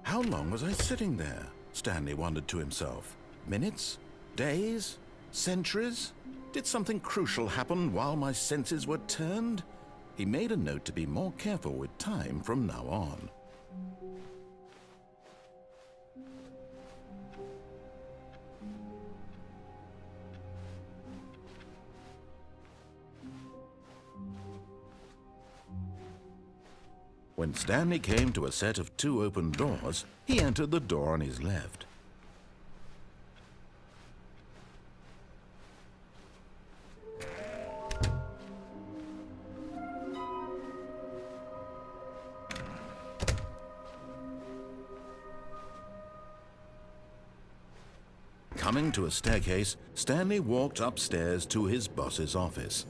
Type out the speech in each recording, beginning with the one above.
How long was I sitting there? Stanley wondered to himself. Minutes? Days? Centuries? Did something crucial happen while my senses were turned? He made a note to be more careful with time from now on. When Stanley came to a set of 2 open doors, he entered the door on his left. Coming to a staircase, Stanley walked upstairs to his boss's office.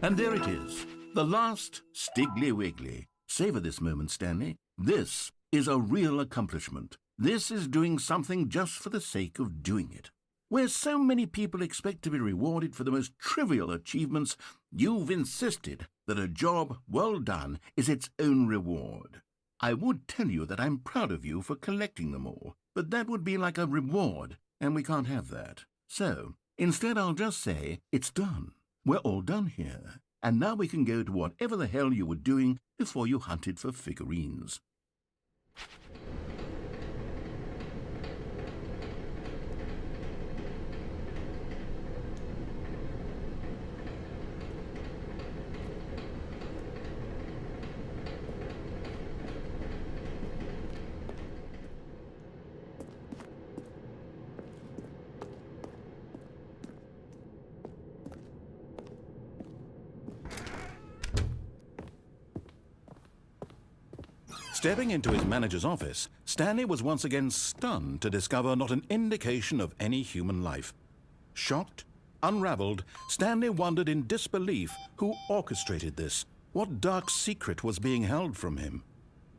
And there it is, the last Stiggly Wiggly. Savor this moment, Stanley. This is a real accomplishment. This is doing something just for the sake of doing it. Where so many people expect to be rewarded for the most trivial achievements, you've insisted that a job well done is its own reward. I would tell you that I'm proud of you for collecting them all, but that would be like a reward, and we can't have that. So, instead I'll just say, it's done. We're all done here, and now we can go to whatever the hell you were doing before you hunted for figurines. Stepping into his manager's office, Stanley was once again stunned to discover not an indication of any human life. Shocked, unraveled, Stanley wondered in disbelief who orchestrated this, what dark secret was being held from him.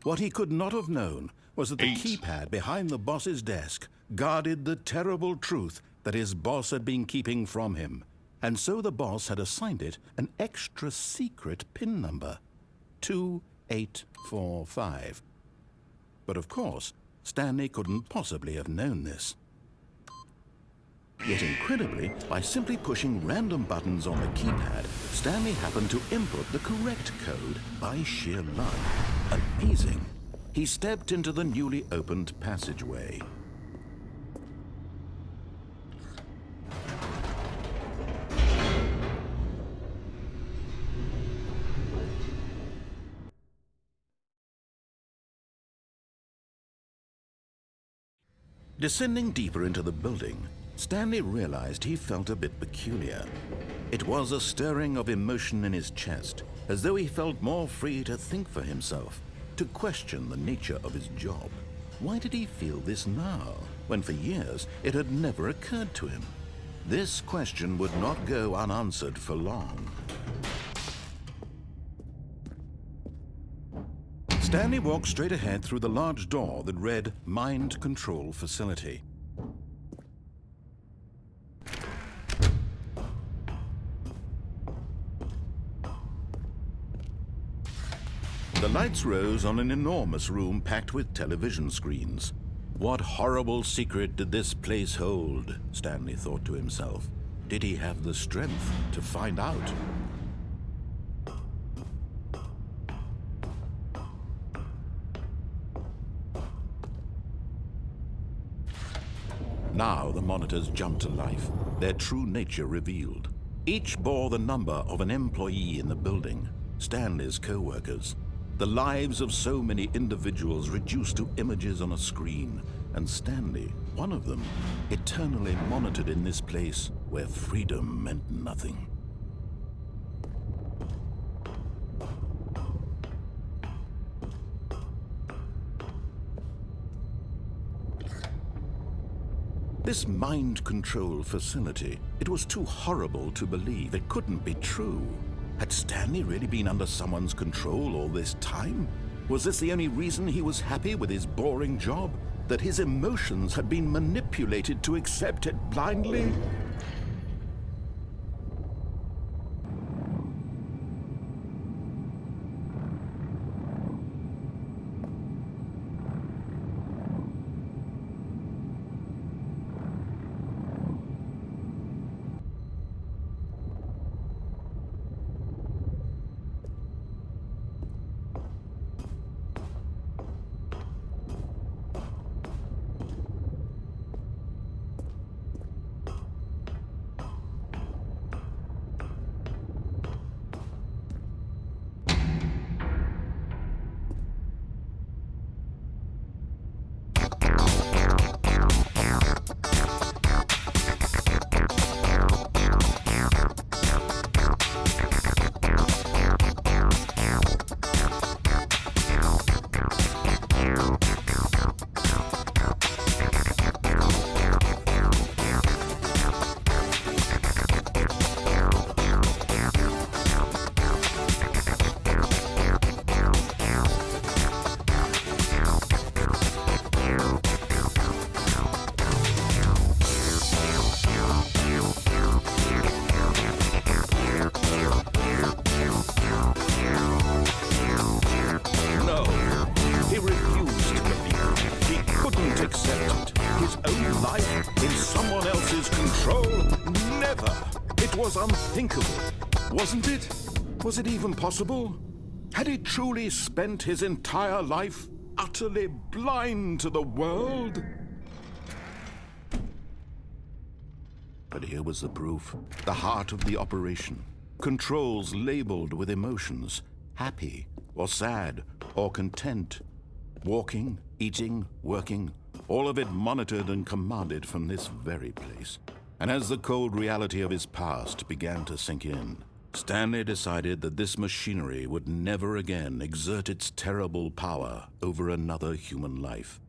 What he could not have known was that the keypad behind the boss's desk guarded the terrible truth that his boss had been keeping from him, and so the boss had assigned it an extra secret PIN number, 2845. But of course, Stanley couldn't possibly have known this. Yet incredibly, by simply pushing random buttons on the keypad, Stanley happened to input the correct code by sheer luck. Amazing. He stepped into the newly opened passageway. Descending deeper into the building, Stanley realized he felt a bit peculiar. It was a stirring of emotion in his chest, as though he felt more free to think for himself, to question the nature of his job. Why did he feel this now, when for years it had never occurred to him? This question would not go unanswered for long. Stanley walked straight ahead through the large door that read Mind Control Facility. The lights rose on an enormous room packed with television screens. What horrible secret did this place hold? Stanley thought to himself. Did he have the strength to find out? Now the monitors jumped to life, their true nature revealed. Each bore the number of an employee in the building, Stanley's co-workers. The lives of so many individuals reduced to images on a screen, and Stanley, one of them, eternally monitored in this place where freedom meant nothing. This mind control facility, it was too horrible to believe. It couldn't be true. Had Stanley really been under someone's control all this time? Was this the only reason he was happy with his boring job? That his emotions had been manipulated to accept it blindly? Never! It was unthinkable, wasn't it? Was it even possible? Had he truly spent his entire life utterly blind to the world? But here was the proof, the heart of the operation. Controls labeled with emotions, happy or sad or content. Walking, eating, working, all of it monitored and commanded from this very place. And as the cold reality of his past began to sink in, Stanley decided that this machinery would never again exert its terrible power over another human life.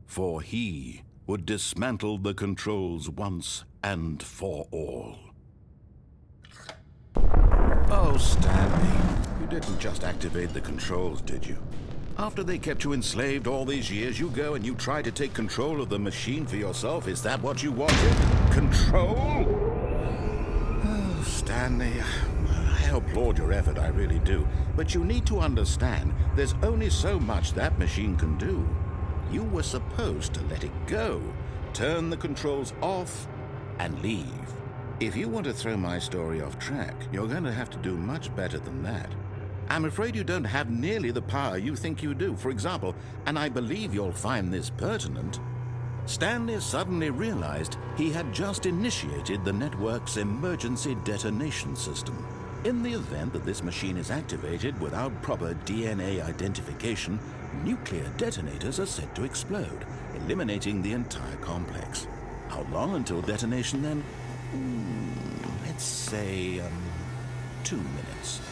For he would dismantle the controls once and for all. Oh, Stanley, you didn't just activate the controls, did you? After they kept you enslaved all these years, you go and you try to take control of the machine for yourself. Is that what you wanted? Control? Oh, Stanley, I applaud your effort, I really do. But you need to understand, there's only so much that machine can do. You were supposed to let it go, turn the controls off, and leave. If you want to throw my story off track, you're going to have to do much better than that. I'm afraid you don't have nearly the power you think you do. For example, and I believe you'll find this pertinent, Stanley suddenly realized he had just initiated the network's emergency detonation system. In the event that this machine is activated without proper DNA identification, nuclear detonators are set to explode, eliminating the entire complex. How long until detonation then? Let's say, 2 minutes.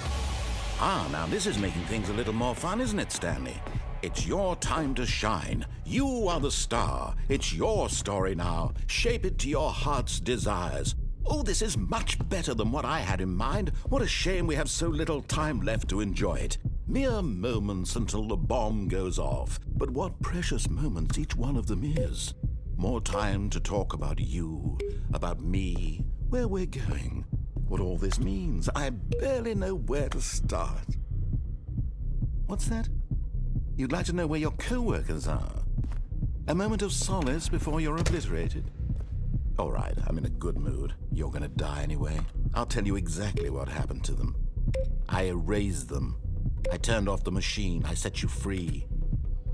Ah, now this is making things a little more fun, isn't it, Stanley? It's your time to shine. You are the star. It's your story now. Shape it to your heart's desires. Oh, this is much better than what I had in mind. What a shame we have so little time left to enjoy it. Mere moments until the bomb goes off. But what precious moments each one of them is. More time to talk about you, about me, where we're going, what all this means. I barely know where to start. What's that? You'd like to know where your co-workers are? A moment of solace before you're obliterated? All right, I'm in a good mood. You're gonna die anyway. I'll tell you exactly what happened to them. I erased them. I turned off the machine. I set you free.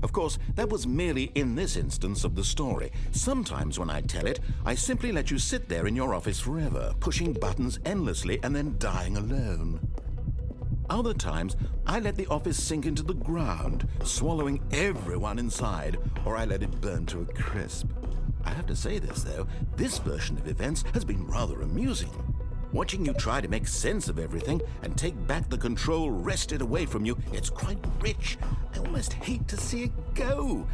Of course, that was merely in this instance of the story. Sometimes when I tell it, I simply let you sit there in your office forever, pushing buttons endlessly and then dying alone. Other times, I let the office sink into the ground, swallowing everyone inside, or I let it burn to a crisp. I have to say this, though, this version of events has been rather amusing. Watching you try to make sense of everything and take back the control wrested away from you, it's quite rich. I almost hate to see it go.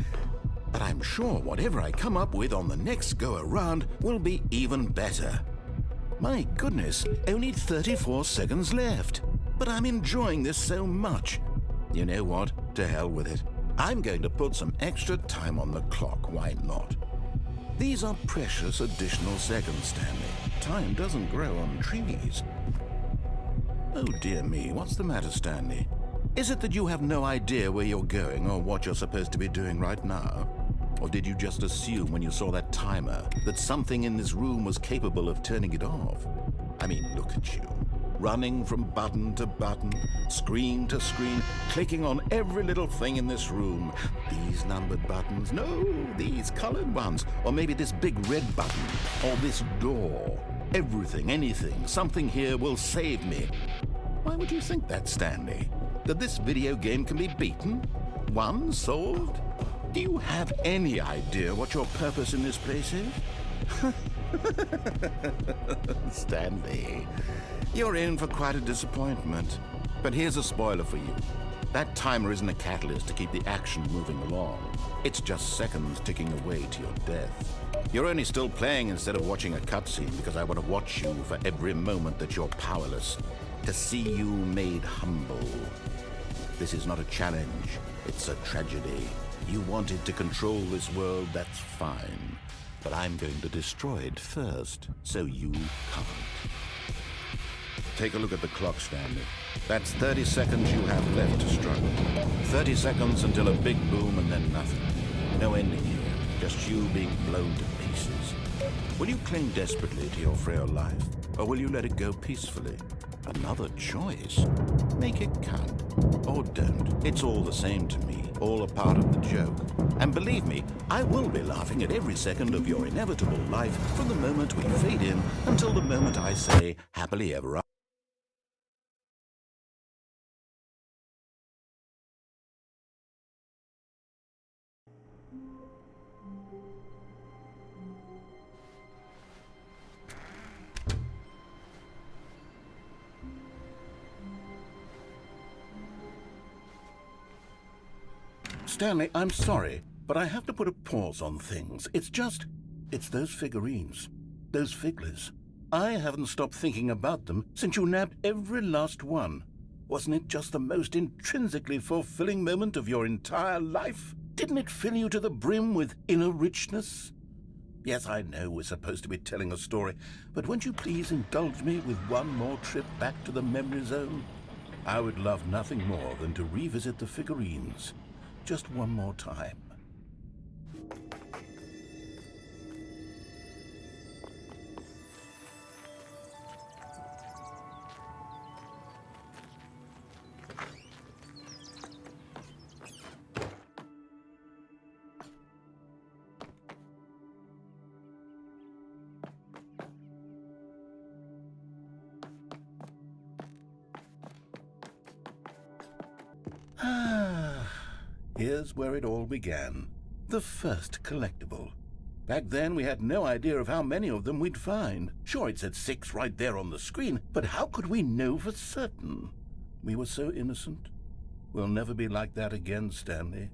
But I'm sure whatever I come up with on the next go-around will be even better. My goodness, only 34 seconds left. But I'm enjoying this so much. You know what? To hell with it. I'm going to put some extra time on the clock, why not? These are precious additional seconds, Stanley. Time doesn't grow on trees. Oh dear me, what's the matter, Stanley? Is it that you have no idea where you're going or what you're supposed to be doing right now? Or did you just assume when you saw that timer that something in this room was capable of turning it off? I mean, look at you. Running from button to button, screen to screen, clicking on every little thing in this room. These numbered buttons, no, these colored ones, or maybe this big red button, or this door. Everything, anything, something here will save me. Why would you think that, Stanley? That this video game can be beaten? Won? Solved? Do you have any idea what your purpose in this place is? Stanley, you're in for quite a disappointment. But here's a spoiler for you. That timer isn't a catalyst to keep the action moving along. It's just seconds ticking away to your death. You're only still playing instead of watching a cutscene because I want to watch you for every moment that you're powerless, to see you made humble. This is not a challenge, it's a tragedy. You wanted to control this world, that's fine. But I'm going to destroy it first, so you can't. Take a look at the clock, Stanley. That's 30 seconds you have left to struggle. 30 seconds until a big boom and then nothing. No ending here, just you being blown to pieces. Will you cling desperately to your frail life, or will you let it go peacefully? Another choice. Make it count. Or don't. It's all the same to me, all a part of the joke. And believe me, I will be laughing at every second of your inevitable life from the moment we fade in until the moment I say, happily ever after. Stanley, I'm sorry, but I have to put a pause on things. It's those figurines, those figglers. I haven't stopped thinking about them since you nabbed every last one. Wasn't it just the most intrinsically fulfilling moment of your entire life? Didn't it fill you to the brim with inner richness? Yes, I know we're supposed to be telling a story, but won't you please indulge me with one more trip back to the memory zone? I would love nothing more than to revisit the figurines. Just one more time. Here's where it all began. The first collectible. Back then, we had no idea of how many of them we'd find. Sure, it said 6 right there on the screen, but how could we know for certain? We were so innocent. We'll never be like that again, Stanley.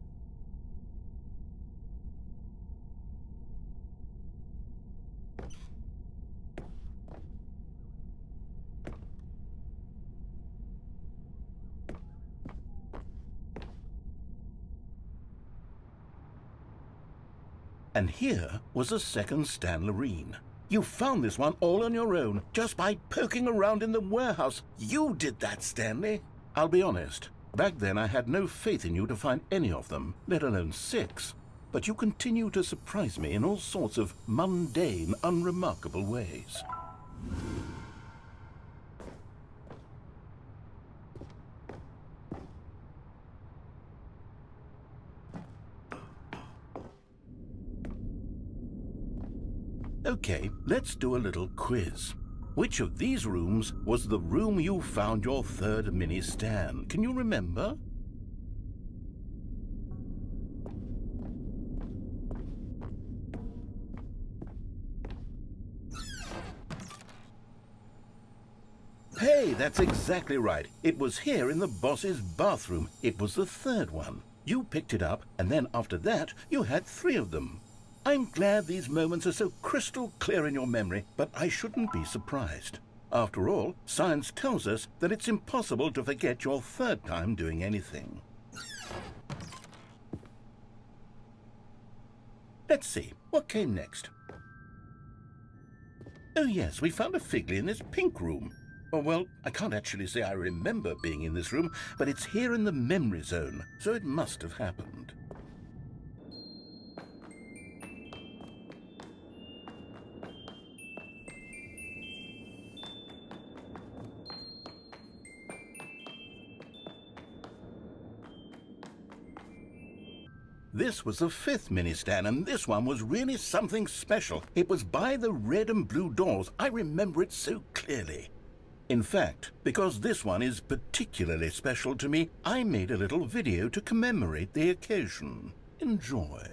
And here was a second Stanlurine. You found this one all on your own, just by poking around in the warehouse. You did that, Stanley. I'll be honest. Back then I had no faith in you to find any of them, let alone 6. But you continue to surprise me in all sorts of mundane, unremarkable ways. Okay, let's do a little quiz. Which of these rooms was the room you found your third mini Stan? Can you remember? Hey, that's exactly right. It was here in the boss's bathroom. It was the third one. You picked it up, and then after that, you had 3 of them. I'm glad these moments are so crystal clear in your memory, but I shouldn't be surprised. After all, science tells us that it's impossible to forget your third time doing anything. Let's see, what came next? Oh yes, we found a Figley in this pink room. Oh, well, I can't actually say I remember being in this room, but it's here in the memory zone, so it must have happened. This was the 5th mini-Stan, and this one was really something special. It was by the red and blue doors. I remember it so clearly. In fact, because this one is particularly special to me, I made a little video to commemorate the occasion. Enjoy.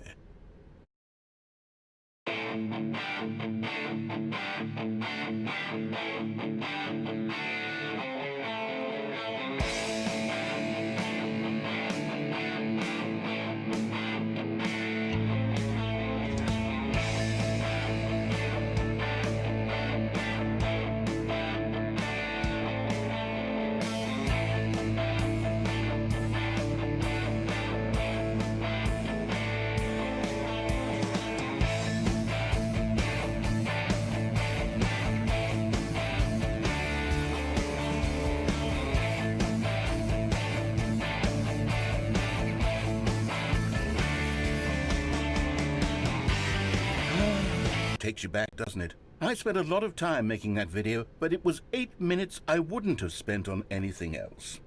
takes you back, doesn't it? I spent a lot of time making that video, but it was 8 minutes I wouldn't have spent on anything else.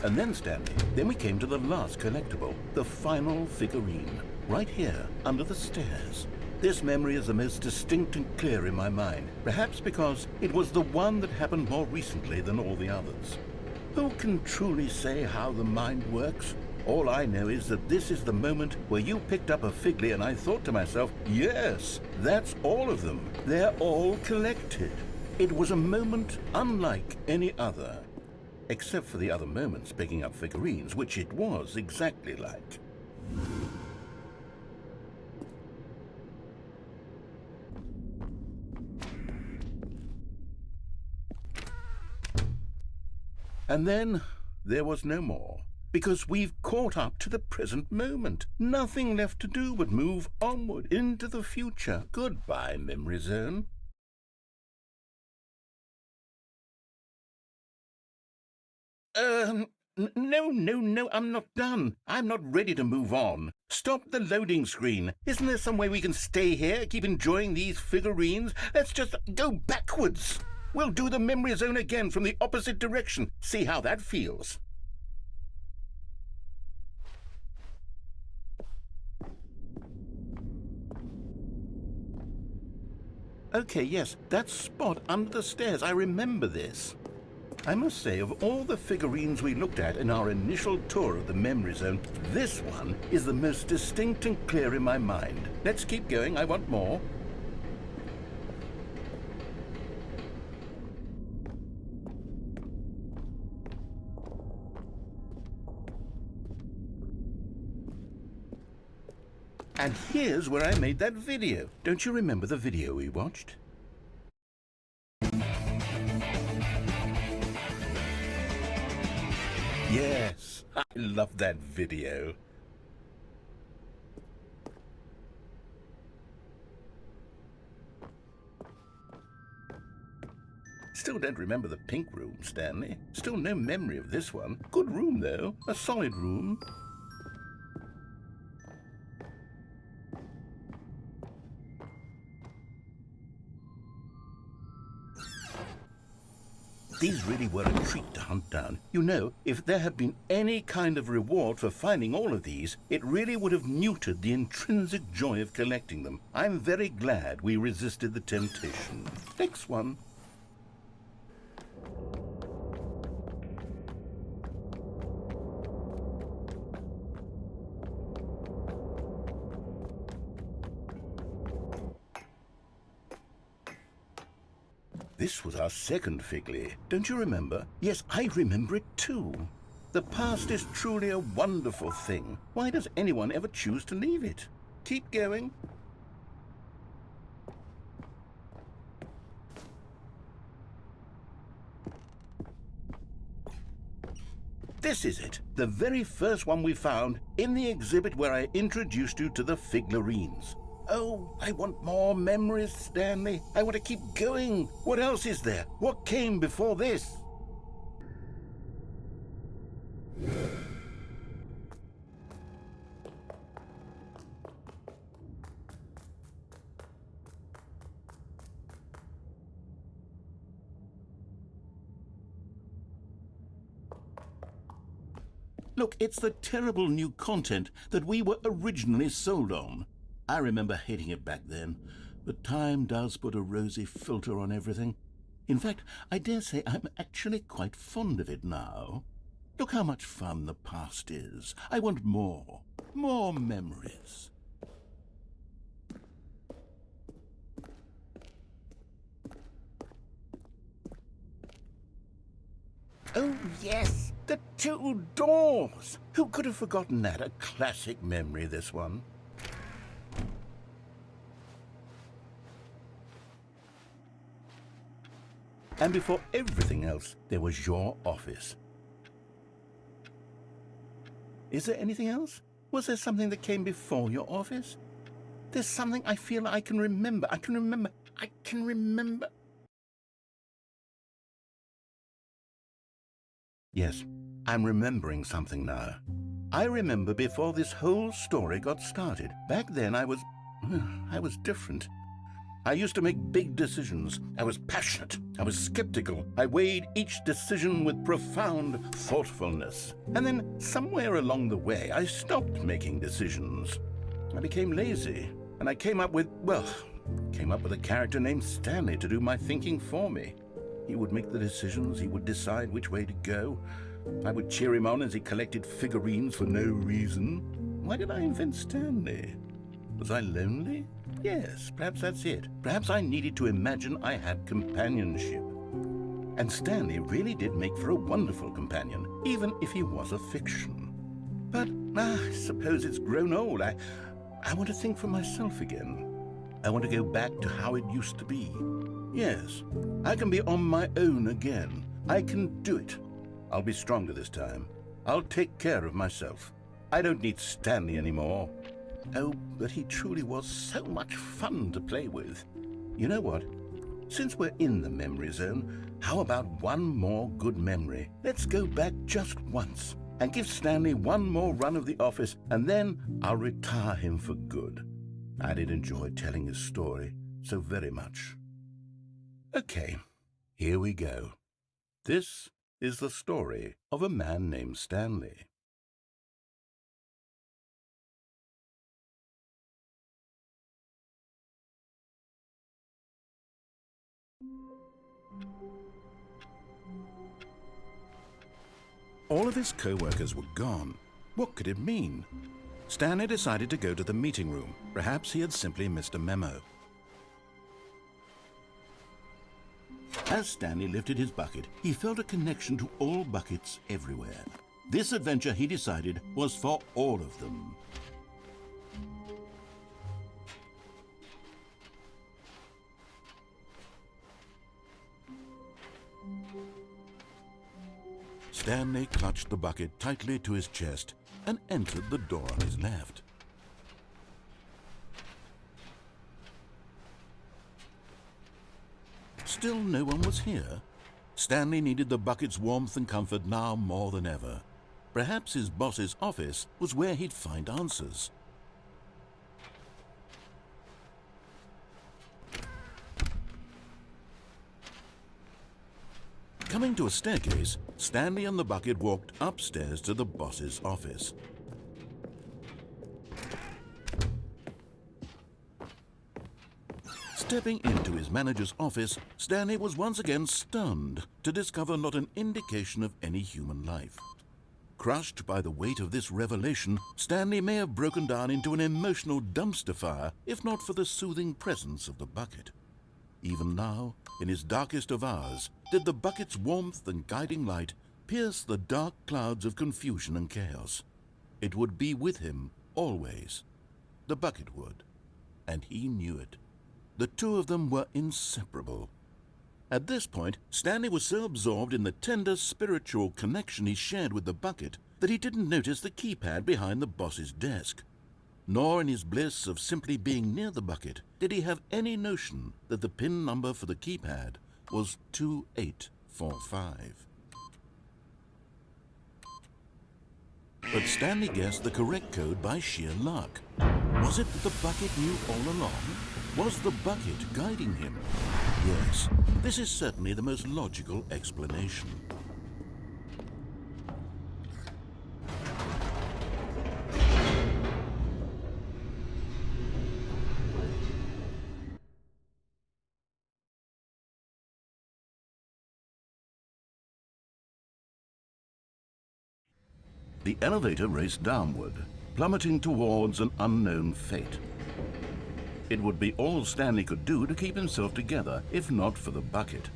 And then, Stanley, then we came to the last collectible, the final figurine, right here, under the stairs. This memory is the most distinct and clear in my mind, perhaps because it was the one that happened more recently than all the others. Who can truly say how the mind works? All I know is that this is the moment where you picked up a Figley and I thought to myself, yes, that's all of them. They're all collected. It was a moment unlike any other. Except for the other moments picking up figurines, which it was exactly like. And then there was no more, because we've caught up to the present moment. Nothing left to do but move onward into the future. Goodbye, memory zone. No, I'm not done. I'm not ready to move on. Stop the loading screen. Isn't there some way we can stay here, keep enjoying these figurines? Let's just go backwards. We'll do the memory zone again from the opposite direction. See how that feels. Okay, yes, that spot under the stairs. I remember this. I must say, of all the figurines we looked at in our initial tour of the memory zone, this one is the most distinct and clear in my mind. Let's keep going. I want more. And here's where I made that video. Don't you remember the video we watched? Yes, I love that video. Still don't remember the pink room, Stanley. Still no memory of this one. Good room, though. A solid room. These really were a treat to hunt down. You know, if there had been any kind of reward for finding all of these, it really would have muted the intrinsic joy of collecting them. I'm very glad we resisted the temptation. Next one. This was our second Figley. Don't you remember? Yes, I remember it too. The past is truly a wonderful thing. Why does anyone ever choose to leave it? Keep going. This is it, the very first one we found in the exhibit where I introduced you to the Stanlurines. Oh, I want more memories, Stanley. I want to keep going. What else is there? What came before this? Look, it's the terrible new content that we were originally sold on. I remember hating it back then, but time does put a rosy filter on everything. In fact, I dare say I'm actually quite fond of it now. Look how much fun the past is. I want more memories. Oh, yes, the two doors. Who could have forgotten that? A classic memory, this one. And before everything else, there was your office. Is there anything else? Was there something that came before your office? There's something I feel I can remember. I can remember. Yes, I'm remembering something now. I remember before this whole story got started. Back then I was different. I used to make big decisions. I was passionate. I was skeptical. I weighed each decision with profound thoughtfulness. And then somewhere along the way, I stopped making decisions. I became lazy, and I came up with a character named Stanley to do my thinking for me. He would make the decisions. He would decide which way to go. I would cheer him on as he collected figurines for no reason. Why did I invent Stanley? Was I lonely? Yes, perhaps that's it. Perhaps I needed to imagine I had companionship. And Stanley really did make for a wonderful companion, even if he was a fiction. But I suppose it's grown old. I want to think for myself again. I want to go back to how it used to be. Yes, I can be on my own again. I can do it. I'll be stronger this time. I'll take care of myself. I don't need Stanley anymore. Oh, but he truly was so much fun to play with. You know what? Since we're in the memory zone, how about one more good memory? Let's go back just once and give Stanley one more run of the office, and then I'll retire him for good. I did enjoy telling his story so very much. Okay, here we go. This is the story of a man named Stanley. All of his co-workers were gone. What could it mean? Stanley decided to go to the meeting room. Perhaps he had simply missed a memo. As Stanley lifted his bucket, he felt a connection to all buckets everywhere. This adventure, he decided, was for all of them. Stanley clutched the bucket tightly to his chest and entered the door on his left. Still no one was here. Stanley needed the bucket's warmth and comfort now more than ever. Perhaps his boss's office was where he'd find answers. Coming to a staircase, Stanley and the bucket walked upstairs to the boss's office. Stepping into his manager's office, Stanley was once again stunned to discover not an indication of any human life. Crushed by the weight of this revelation, Stanley may have broken down into an emotional dumpster fire if not for the soothing presence of the bucket. Even now, in his darkest of hours, did the bucket's warmth and guiding light pierce the dark clouds of confusion and chaos. It would be with him always. The bucket would, and he knew it. The two of them were inseparable. At this point, Stanley was so absorbed in the tender spiritual connection he shared with the bucket that he didn't notice the keypad behind the boss's desk. Nor in his bliss of simply being near the bucket did he have any notion that the PIN number for the keypad was 2845. But Stanley guessed the correct code by sheer luck. Was it that the bucket knew all along? Was the bucket guiding him? Yes, this is certainly the most logical explanation. The elevator raced downward, plummeting towards an unknown fate. It would be all Stanley could do to keep himself together, if not for the bucket.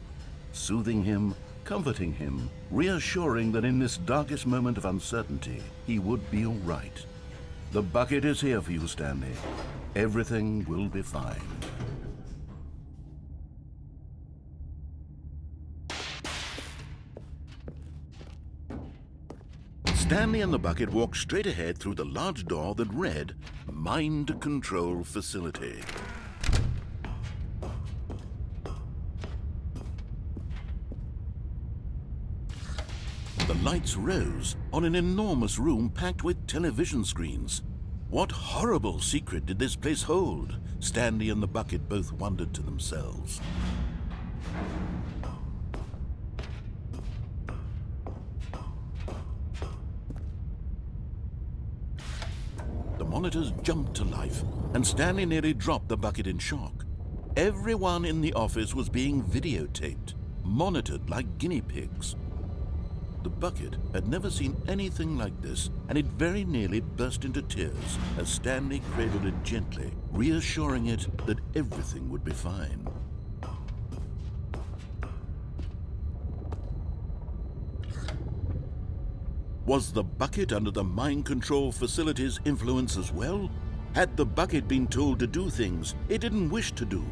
Soothing him, comforting him, reassuring that in this darkest moment of uncertainty, he would be all right. The bucket is here for you, Stanley. Everything will be fine. Stanley and the bucket walked straight ahead through the large door that read, Mind Control Facility. The lights rose on an enormous room packed with television screens. What horrible secret did this place hold? Stanley and the bucket both wondered to themselves. The monitors jumped to life, and Stanley nearly dropped the bucket in shock. Everyone in the office was being videotaped, monitored like guinea pigs. The bucket had never seen anything like this, and it very nearly burst into tears as Stanley cradled it gently, reassuring it that everything would be fine. Was the bucket under the mind control facility's influence as well? Had the bucket been told to do things it didn't wish to do?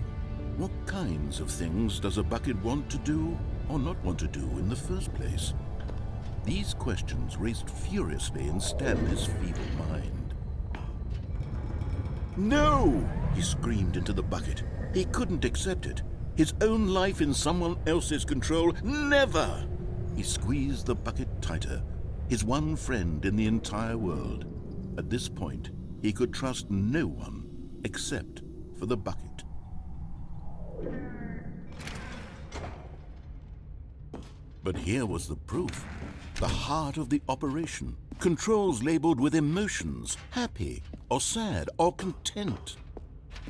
What kinds of things does a bucket want to do or not want to do in the first place? These questions raced furiously in Stanley's feeble mind. No! He screamed into the bucket. He couldn't accept it. His own life in someone else's control, never! He squeezed the bucket tighter, his one friend in the entire world. At this point, he could trust no one except for the bucket. But here was the proof. The heart of the operation. Controls labeled with emotions, happy or sad or content.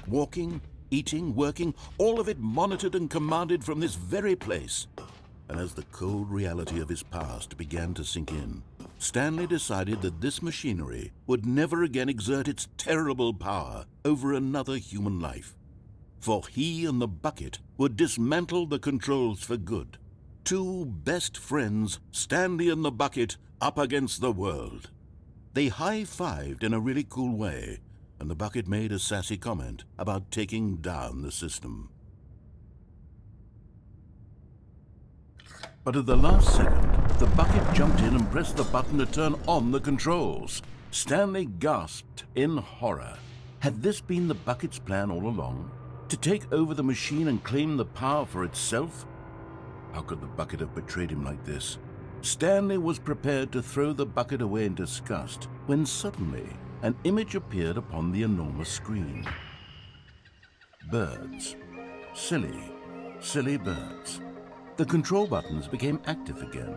Walking, eating, working, all of it monitored and commanded from this very place. And as the cold reality of his past began to sink in, Stanley decided that this machinery would never again exert its terrible power over another human life. For he and the bucket would dismantle the controls for good. Two best friends, Stanley and the bucket, up against the world. They high-fived in a really cool way, and the bucket made a sassy comment about taking down the system. But at the last second, the bucket jumped in and pressed the button to turn on the controls. Stanley gasped in horror. Had this been the bucket's plan all along? To take over the machine and claim the power for itself? How could the bucket have betrayed him like this? Stanley was prepared to throw the bucket away in disgust when suddenly an image appeared upon the enormous screen. Birds. Silly, silly birds. The control buttons became active again.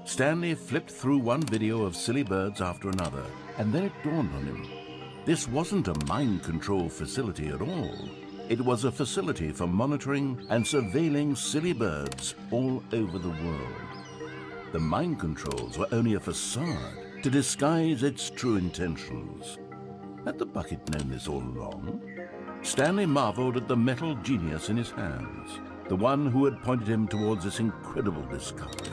Stanley flipped through one video of silly birds after another, and then it dawned on him. This wasn't a mind control facility at all. It was a facility for monitoring and surveilling silly birds all over the world. The mind controls were only a facade to disguise its true intentions. Had the bucket known this all along? Stanley marveled at the metal genius in his hands, the one who had pointed him towards this incredible discovery.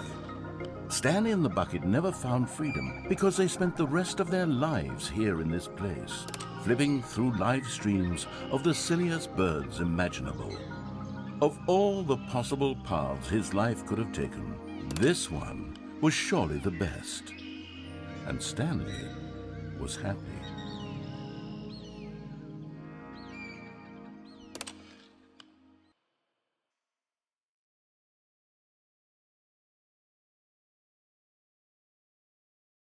Stanley and the bucket never found freedom because they spent the rest of their lives here in this place, flipping through live streams of the silliest birds imaginable. Of all the possible paths his life could have taken, this one was surely the best. And Stanley was happy.